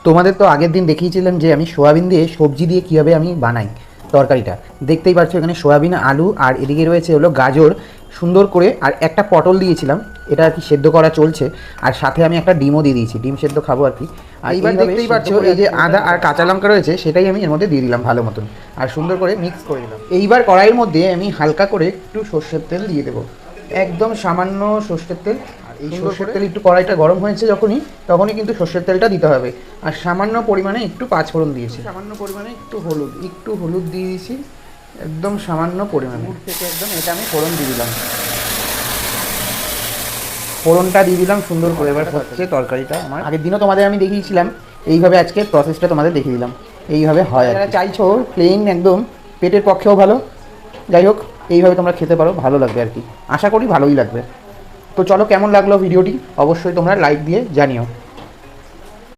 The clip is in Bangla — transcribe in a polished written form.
তোমাদের তো আগের দিন দেখিয়েছিলাম যে আমি সোয়াবিন দিয়ে সবজি দিয়ে কীভাবে আমি বানাই তরকারিটা। দেখতেই পাচ্ছ এখানে সোয়াবিন, আলু আর এদিকে রয়েছে হলো গাজর সুন্দর করে, আর একটা পটল দিয়েছিলাম, এটা আর কি সেদ্ধ করা চলছে। আর সাথে আমি একটা ডিমও দিয়ে দিয়েছি, ডিম সেদ্ধ খাবো আর কি। আর এইবার দেখতেই পাচ্ছ এই যে আদা আর কাঁচা লঙ্কা রয়েছে সেটাই আমি এর মধ্যে দিয়ে দিলাম ভালো মতন, আর সুন্দর করে মিক্স করে দিলাম। এইবার কড়াইয়ের মধ্যে আমি হালকা করে একটু সর্ষের তেল দিয়ে দেবো, একদম সামান্য সর্ষের তেল। এই সর্ষের তেল একটু কড়াইটা গরম হয়েছে তখনই কিন্তু সর্ষের তেলটা দিতে হবে। আর সামান্য পরিমাণে একটু পাঁচফোড়ন দিয়েছি, সামান্য পরিমাণে একটু হলুদ দিয়ে দিয়েছি, একদম সামান্য পরিমাণে থেকে একদম এটা আমি ফোড়ন দিয়ে দিলাম। ফোড়নটা দিয়ে দিলাম সুন্দর করে। এবার হচ্ছে তরকারিটা আমার আগের দিনও তোমাদের আমি দেখিয়েছিলাম, এইভাবে আজকে প্রসেসটা তোমাদের দেখিয়ে দিলাম। এইভাবে হয়, যারা চাইছো প্লেন একদম পেটের পক্ষেও ভালো, যাই হোক এইভাবে তোমরা খেতে পারো, ভালো লাগবে আর কি, আশা করি ভালোই লাগবে। তো চলো, কেমন লাগলো ভিডিওটি অবশ্যই তোমরা লাইক দিয়ে জানিও।